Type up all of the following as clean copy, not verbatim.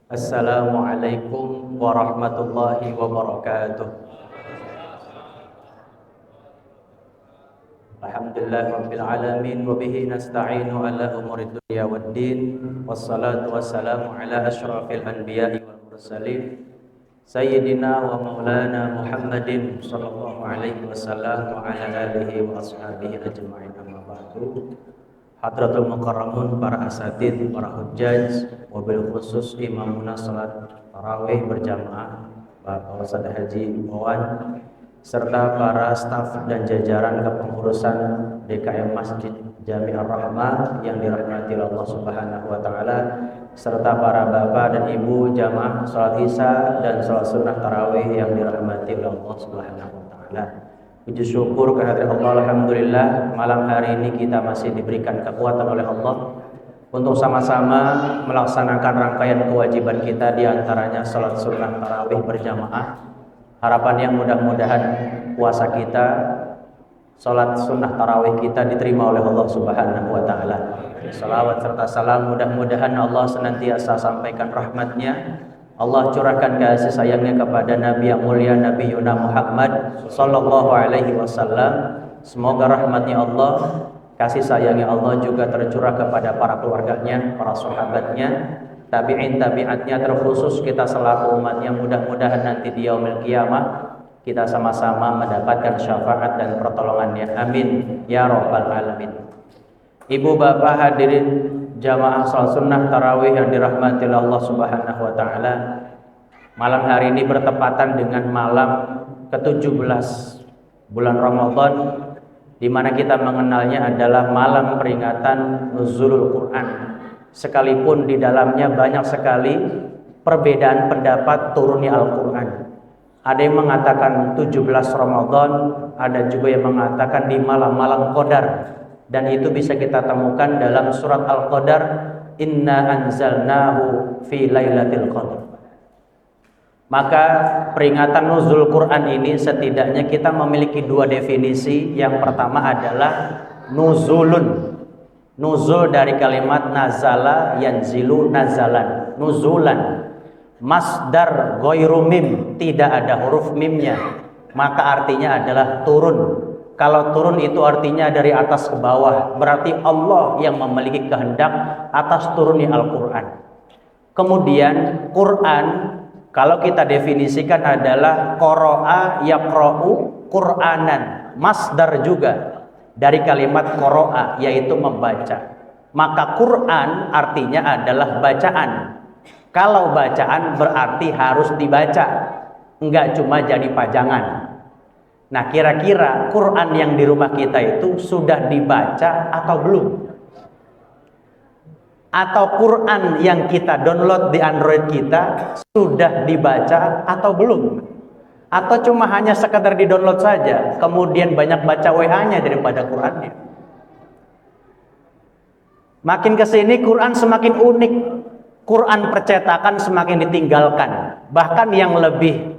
Assalamualaikum warahmatullahi wabarakatuh. Alhamdulillahirabbil alamin wa bihi nasta'inu ala umuri dunya waddin wassalatu wassalamu ala asyrafil anbiya'i wal mursalin sayyidina wa maulana Muhammadin sallallahu alaihi wasallam wa ala alihi wa ashabihi ajma'in, amma ba'du. Hadratul Mukarramun, para asatid, para hujjaj, wabil khusus imamuna salat tarawih berjamaah Bapak Ustadz Haji Wawan, serta para staf dan jajaran kepengurusan DKM Masjid Jami'ar Rahmah yang dirahmati Allah Subhanahu wa taala, serta para bapak dan ibu jamaah salat Isya dan salat sunnah tarawih yang dirahmati Allah Subhanahu wa taala. Puji syukur kehadirat Allah, alhamdulillah malam hari ini kita masih diberikan kekuatan oleh Allah untuk sama-sama melaksanakan rangkaian kewajiban kita, diantaranya salat sunnah tarawih berjamaah. Harapannya mudah-mudahan puasa kita, salat sunnah tarawih kita diterima oleh Allah Subhanahu wa taala. Salawat serta salam mudah-mudahan Allah senantiasa sampaikan rahmatnya, Allah curahkan kasih sayangnya kepada Nabi yang mulia, Nabi Yuna Muhammad sallallahu alaihi wasallam. Semoga rahmatnya Allah, kasih sayangnya Allah juga tercurah kepada para keluarganya, para sahabatnya, tabi'in tabi'atnya, terkhusus kita selaku umatnya. Mudah-mudahan nanti di yaumil qiyamah kita sama-sama mendapatkan syafaat dan pertolongannya. Amin ya rabbal alamin. Ibu bapak hadirin jamaah salat sunnah tarawih yang dirahmati Allah Subhanahu wa taala, malam hari ini bertepatan dengan malam ke-17 bulan Ramadan, di mana kita mengenalnya adalah malam peringatan nuzulul Quran. Sekalipun di dalamnya banyak sekali perbedaan pendapat turunnya Al-Quran. Ada yang mengatakan 17 Ramadan, ada juga yang mengatakan di malam-malam Qadar. Dan itu bisa kita temukan dalam surat Al-Qadar, inna anzalnahu fi lailatul qadar. Maka peringatan nuzul Quran ini setidaknya kita memiliki dua definisi. Yang pertama adalah nuzulun. Nuzul dari kalimat nazala yanzilu nazalan, nuzulan. Masdar ghairu mim, tidak ada huruf mimnya, maka artinya adalah turun. Kalau turun itu artinya dari atas ke bawah, berarti Allah yang memiliki kehendak atas turunnya Al-Quran. Kemudian Quran kalau kita definisikan adalah qara'a yaqra'u Qur'anan, masdar juga dari kalimat qara'a, yaitu membaca. Maka Quran artinya adalah bacaan. Kalau bacaan berarti harus dibaca, enggak cuma jadi pajangan. Nah, kira-kira Quran yang di rumah kita itu sudah dibaca atau belum? Atau Quran yang kita download di Android kita sudah dibaca atau belum? Atau cuma hanya sekedar di-download saja, kemudian banyak baca WA-nya daripada Qurannya? Makin kesini Quran semakin unik. Quran percetakan semakin ditinggalkan. Bahkan yang lebih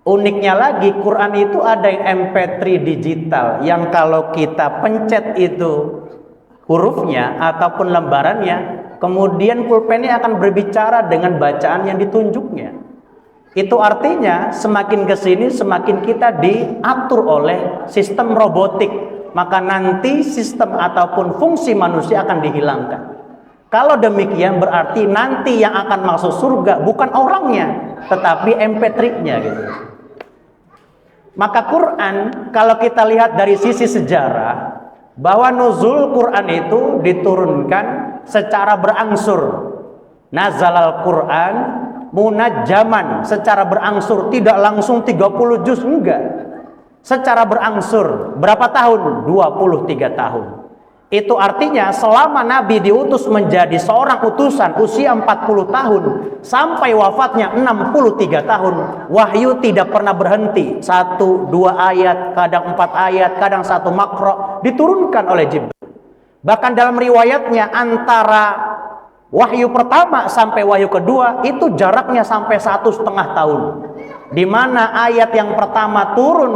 uniknya lagi, Quran itu ada yang MP3 digital, yang kalau kita pencet itu hurufnya ataupun lembarannya, kemudian pulpennya akan berbicara dengan bacaan yang ditunjuknya. Itu artinya semakin kesini semakin kita diatur oleh sistem robotik, maka nanti sistem ataupun fungsi manusia akan dihilangkan. Kalau demikian berarti nanti yang akan masuk surga bukan orangnya, tetapi MP3-nya gitu. Maka Quran kalau kita lihat dari sisi sejarah, bahwa nuzul Quran itu diturunkan secara berangsur. Nazalal Quran munajjaman, secara berangsur, tidak langsung 30 juz, enggak. Secara berangsur. Berapa tahun? 23 tahun. Itu artinya selama Nabi diutus menjadi seorang utusan usia 40 tahun sampai wafatnya 63 tahun, wahyu tidak pernah berhenti. 1, 2 ayat, kadang 4 ayat, kadang 1 makro diturunkan oleh Jibril. Bahkan dalam riwayatnya antara wahyu pertama sampai wahyu kedua itu jaraknya sampai 1,5 tahun. Di mana ayat yang pertama turun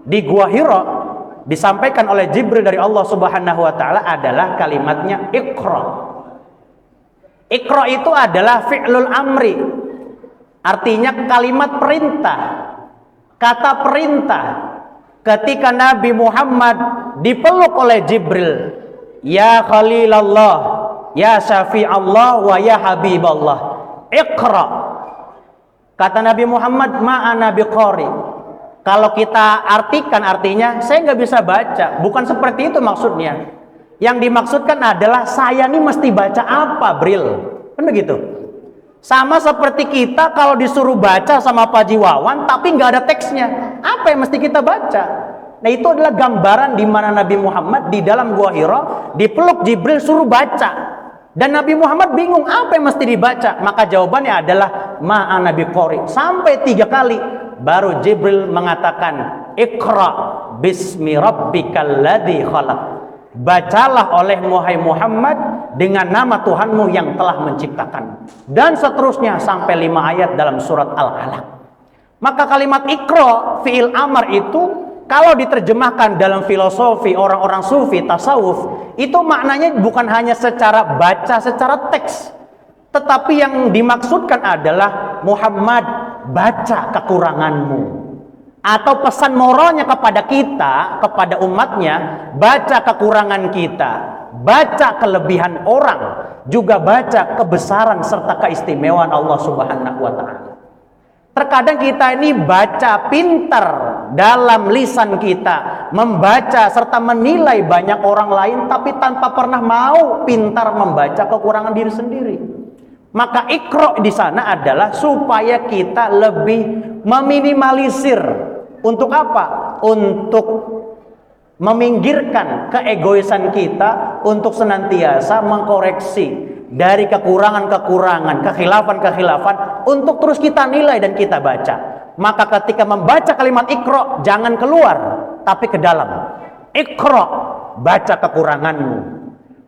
di Gua Hira disampaikan oleh Jibril dari Allah Subhanahu wa taala adalah kalimatnya Iqra. Iqra itu adalah fi'lul amri. Artinya kalimat perintah. Kata perintah. Ketika Nabi Muhammad dipeluk oleh Jibril, ya Khalilallah, ya Syafi'allah, wa ya Habiballah, Iqra. Kata Nabi Muhammad, ma'ana biqari. Kalau kita artikan artinya, saya nggak bisa baca. Bukan seperti itu maksudnya. Yang dimaksudkan adalah saya ini mesti baca apa, Bril? Kan begitu. Sama seperti kita kalau disuruh baca sama Pak Jiwawan tapi nggak ada teksnya, apa yang mesti kita baca? Nah, itu adalah gambaran di mana Nabi Muhammad di dalam Gua Hira dipeluk Jibril suruh baca, dan Nabi Muhammad bingung apa yang mesti dibaca. Maka jawabannya adalah ma'ana biqari. Sampai 3 kali baru Jibril mengatakan Iqra bismi rabbikal ladzi khalaq. Bacalah oleh Muhammad dengan nama Tuhanmu yang telah menciptakan. Dan seterusnya sampai 5 ayat dalam surat Al-Alaq. Maka kalimat Iqra fi'il amar itu kalau diterjemahkan dalam filosofi orang-orang sufi tasawuf, itu maknanya bukan hanya secara baca secara teks, tetapi yang dimaksudkan adalah Muhammad, baca kekuranganmu. Atau pesan moralnya kepada kita, kepada umatnya, baca kekurangan kita, baca kelebihan orang, juga baca kebesaran serta keistimewaan Allah Subhanahu wa Ta'ala. Terkadang kita ini baca pintar dalam lisan kita, membaca serta menilai banyak orang lain, tapi tanpa pernah mau pintar membaca kekurangan diri sendiri. Maka Iqra di sana adalah supaya kita lebih meminimalisir. Untuk apa? Untuk meminggirkan keegoisan kita, untuk senantiasa mengkoreksi dari kekurangan-kekurangan, kekhilafan-kekhilafan, untuk terus kita nilai dan kita baca. Maka ketika membaca kalimat Iqra, jangan keluar, tapi ke dalam. Iqra, baca kekuranganmu.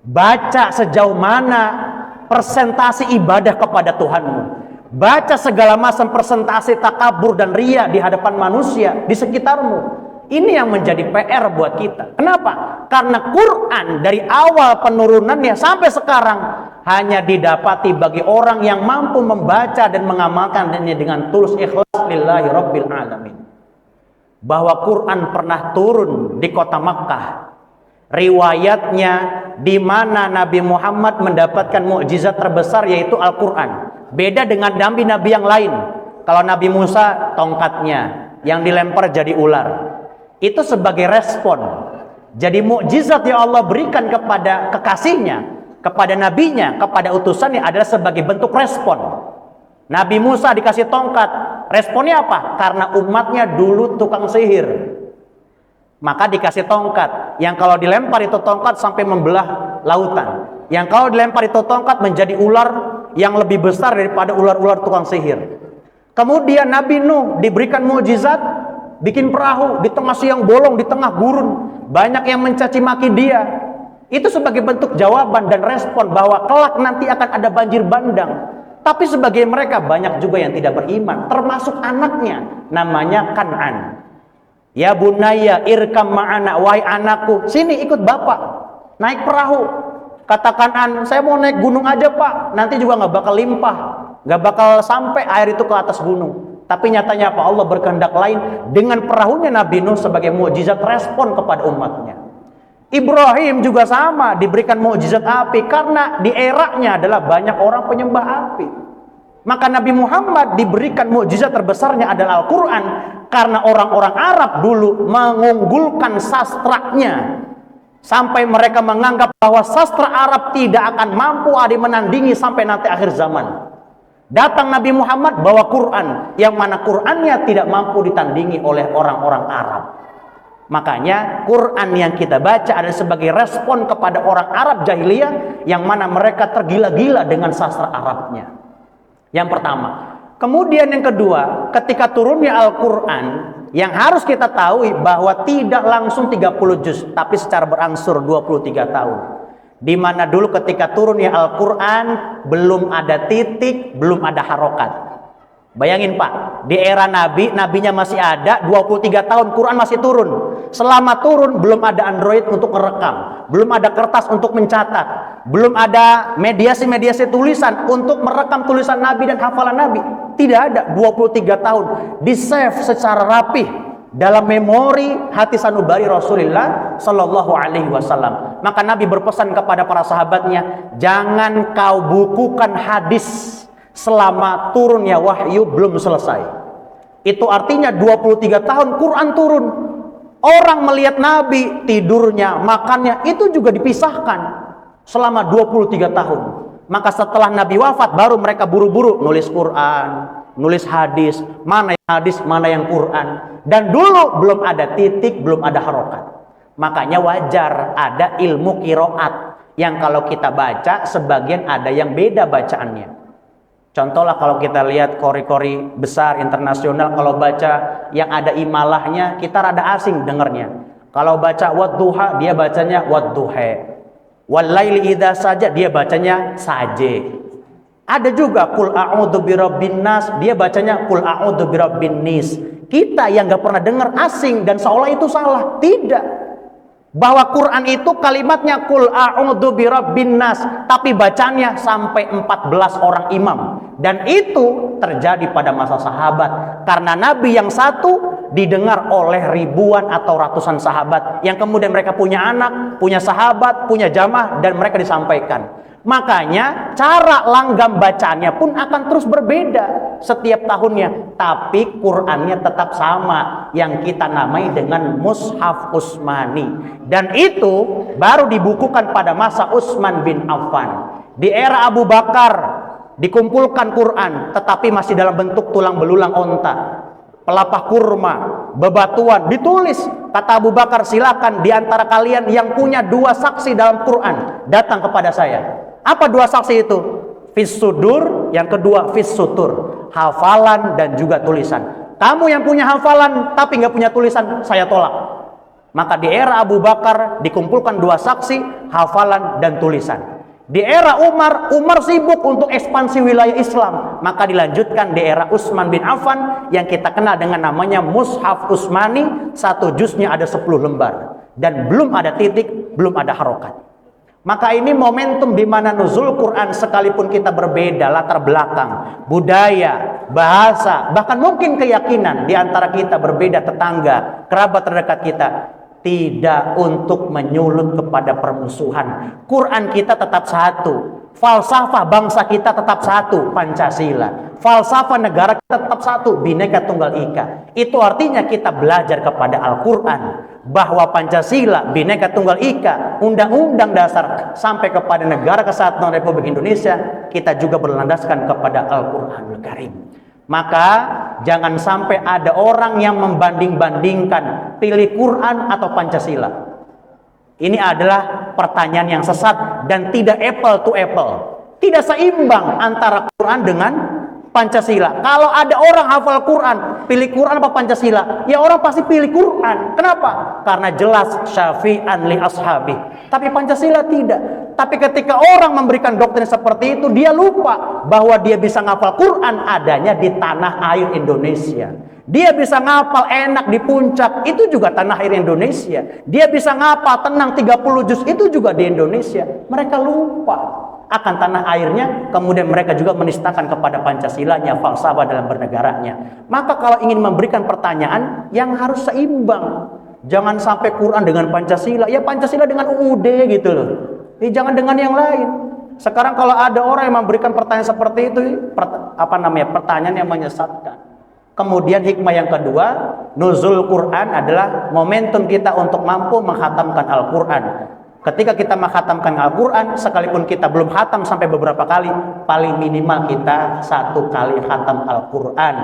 Baca sejauh mana persentase ibadah kepada Tuhanmu. Baca segala macam persentase takabur dan ria di hadapan manusia di sekitarmu. Ini yang menjadi PR buat kita. Kenapa? Karena Quran dari awal penurunannya sampai sekarang hanya didapati bagi orang yang mampu membaca dan mengamalkannya dengan tulus ikhlas lillahi rabbil alamin. Bahwa Quran pernah turun di kota Makkah. Riwayatnya di mana Nabi Muhammad mendapatkan mukjizat terbesar yaitu Al-Quran. Beda dengan nabi-nabi yang lain. Kalau Nabi Musa tongkatnya yang dilempar jadi ular. Itu sebagai respon. Jadi mukjizat yang Allah berikan kepada kekasihnya, kepada nabinya, kepada utusannya adalah sebagai bentuk respon. Nabi Musa dikasih tongkat. Responnya apa? Karena umatnya dulu tukang sihir. Maka dikasih tongkat. Yang kalau dilempar itu tongkat sampai membelah lautan. Yang kalau dilempar itu tongkat menjadi ular yang lebih besar daripada ular-ular tukang sihir. Kemudian Nabi Nuh diberikan mukjizat, bikin perahu di tengah siang bolong, di tengah gurun. Banyak yang mencaci maki dia. Itu sebagai bentuk jawaban dan respon bahwa kelak nanti akan ada banjir bandang. Tapi sebagai mereka banyak juga yang tidak beriman, termasuk anaknya namanya Kan'an. Ya bunayya irkam ma'ana, wahai anakku, sini ikut bapak naik perahu. Katakan, saya mau naik gunung aja pak, nanti juga nggak bakal limpah, nggak bakal sampai air itu ke atas gunung. Tapi nyatanya apa? Allah berkehendak lain dengan perahunya Nabi Nuh sebagai mukjizat respon kepada umatnya. Ibrahim juga sama, diberikan mukjizat api karena di eranya adalah banyak orang penyembah api. Maka Nabi Muhammad diberikan mukjizat terbesarnya adalah Al-Quran karena orang-orang Arab dulu mengunggulkan sastranya. Sampai mereka menganggap bahwa sastra Arab tidak akan mampu ada menandingi sampai nanti akhir zaman. Datang Nabi Muhammad bawa Quran, yang mana Qurannya tidak mampu ditandingi oleh orang-orang Arab. Makanya Quran yang kita baca adalah sebagai respon kepada orang Arab jahiliyah, yang mana mereka tergila-gila dengan sastra Arabnya. Yang pertama. Kemudian yang kedua, ketika turunnya Al-Quran, yang harus kita tahu bahwa tidak langsung 30 juz, tapi secara berangsur 23 tahun. Di mana dulu ketika turunnya Al-Quran belum ada titik, belum ada harokat. Bayangin Pak, di era Nabi, Nabinya masih ada, 23 tahun, Quran masih turun. Selama turun, belum ada Android untuk merekam, belum ada kertas untuk mencatat, belum ada mediasi-mediasi tulisan untuk merekam tulisan Nabi dan hafalan Nabi. Tidak ada, 23 tahun. Di-save secara rapih dalam memori hati sanubari Rasulullah Sallallahu Alaihi Wasallam. Maka Nabi berpesan kepada para sahabatnya, jangan kau bukukan hadis selama turunnya wahyu belum selesai. Itu artinya 23 tahun Quran turun. Orang melihat Nabi, tidurnya, makannya, itu juga dipisahkan selama 23 tahun. Maka setelah Nabi wafat, baru mereka buru-buru nulis Quran, nulis hadis, mana yang hadis, mana yang Quran. Dan dulu belum ada titik, belum ada harokat. Makanya wajar ada ilmu qiraat yang kalau kita baca, sebagian ada yang beda bacaannya. Contohlah kalau kita lihat kori-kori besar internasional, kalau baca yang ada imalahnya, kita rada asing dengernya. Kalau baca wadduha, dia bacanya wadduhe. Walaili idza saja, dia bacanya saje. Ada juga qul a'udzu birabbin nas, dia bacanya qul a'udzu birabbin nis. Kita yang gak pernah dengar asing dan seolah itu salah. Tidak. Bahwa Quran itu kalimatnya qul a'udzu birabbin nas, tapi bacanya sampai 14 orang imam. Dan itu terjadi pada masa sahabat, karena Nabi yang satu didengar oleh ribuan atau ratusan sahabat, yang kemudian mereka punya anak, punya sahabat, punya jamaah, dan mereka disampaikan. Makanya cara langgam bacaannya pun akan terus berbeda setiap tahunnya, tapi Qurannya tetap sama, yang kita namai dengan Mushaf Utsmani. Dan itu baru dibukukan pada masa Utsman bin Affan. Di era Abu Bakar dikumpulkan Quran, tetapi masih dalam bentuk tulang belulang onta, pelapah kurma, bebatuan, ditulis. Kata Abu Bakar, silakan di antara kalian yang punya 2 saksi dalam Quran datang kepada saya. Apa 2 saksi itu? Fis sudur, yang kedua fis sutur, hafalan dan juga tulisan. Kamu yang punya hafalan tapi nggak punya tulisan, saya tolak. Maka di era Abu Bakar dikumpulkan 2 saksi, hafalan dan tulisan. Di era Umar sibuk untuk ekspansi wilayah Islam. Maka dilanjutkan di era Utsman bin Affan yang kita kenal dengan namanya Mushaf Utsmani. 1 juznya ada 10 lembar. Dan belum ada titik, belum ada harokat. Maka ini momentum di mana nuzul Quran, sekalipun kita berbeda latar belakang, budaya, bahasa, bahkan mungkin keyakinan di antara kita berbeda, tetangga, kerabat terdekat kita, tidak untuk menyulut kepada permusuhan. Quran kita tetap satu, falsafah bangsa kita tetap satu, Pancasila. Falsafah negara kita tetap satu, Bhinneka Tunggal Ika. Itu artinya kita belajar kepada Al-Quran, bahwa Pancasila, Bhinneka Tunggal Ika, Undang-Undang Dasar, sampai kepada Negara Kesatuan Republik Indonesia, kita juga berlandaskan kepada Al-Quranul Karim. Maka jangan sampai ada orang yang membanding-bandingkan pilih Quran atau Pancasila. Ini adalah pertanyaan yang sesat dan tidak apple to apple. Tidak seimbang antara Quran dengan Pancasila. Kalau ada orang hafal Quran, pilih Quran apa Pancasila? Ya orang pasti pilih Quran. Kenapa? Karena jelas syafi'an li ashabi. Tapi Pancasila tidak. Tapi ketika orang memberikan doktrin seperti itu, dia lupa bahwa dia bisa ngafal Quran adanya di tanah air Indonesia. Dia bisa ngapal enak di puncak, itu juga tanah air Indonesia. Dia bisa ngapal tenang 30 juz, itu juga di Indonesia. Mereka lupa akan tanah airnya, kemudian mereka juga menistakan kepada Pancasilanya, falsafah dalam bernegaranya. Maka kalau ingin memberikan pertanyaan, yang harus seimbang. Jangan sampai Quran dengan Pancasila, ya Pancasila dengan UUD gitu loh. Jangan dengan yang lain. Sekarang kalau ada orang yang memberikan pertanyaan seperti itu, pertanyaan yang menyesatkan. Kemudian hikmah yang kedua, nuzul Quran adalah momentum kita untuk mampu menghatamkan Al-Quran. Ketika kita menghatamkan Al-Quran, sekalipun kita belum hatam sampai beberapa kali, paling minimal kita 1 kali hatam Al-Quran.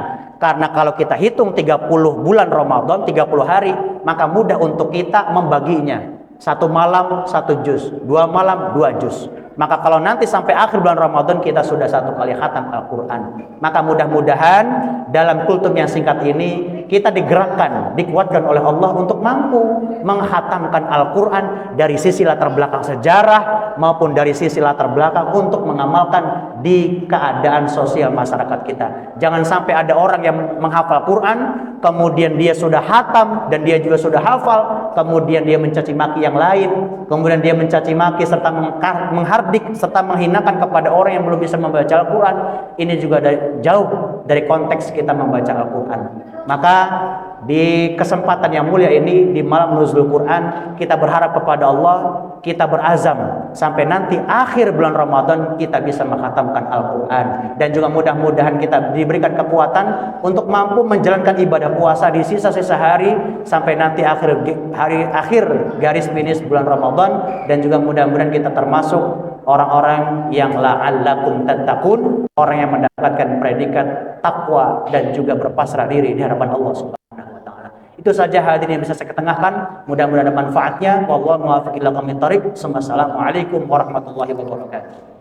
Karena kalau kita hitung 30 bulan Ramadan, 30 hari, maka mudah untuk kita membaginya. 1 malam 1 juz, 2 malam 2 juz. Maka kalau nanti sampai akhir bulan Ramadan kita sudah 1 kali khatam Al-Quran. Maka mudah-mudahan dalam kultum yang singkat ini kita digerakkan, dikuatkan oleh Allah untuk mampu menghatamkan Al-Quran dari sisi latar belakang sejarah maupun dari sisi latar belakang untuk mengamalkan di keadaan sosial masyarakat kita. Jangan sampai ada orang yang menghafal Quran, kemudian dia sudah hatam dan dia juga sudah hafal, kemudian dia mencaci maki yang lain, kemudian dia mencaci maki serta menghardik serta menghinakan kepada orang yang belum bisa membaca Al-Quran. Ini juga jauh dari konteks kita membaca Al-Quran. Maka di kesempatan yang mulia ini, di malam nuzul Quran, kita berharap kepada Allah, kita berazam sampai nanti akhir bulan Ramadan kita bisa menghatamkan Al-Quran, dan juga mudah-mudahan kita diberikan kekuatan untuk mampu menjalankan ibadah puasa di sisa-sisa hari sampai nanti akhir garis finish bulan Ramadan, dan juga mudah-mudahan kita termasuk orang-orang yang la'allakum tattaqun, orang yang mendapatkan predikat takwa dan juga berpasrah diri di hadapan Allah Subhanahu wa taala. Itu saja hadirin yang bisa saya ketengahkan, mudah-mudahan ada manfaatnya. Wallahu muwaffiq ila aqwamit thoriq. Assalamualaikum warahmatullahi wabarakatuh.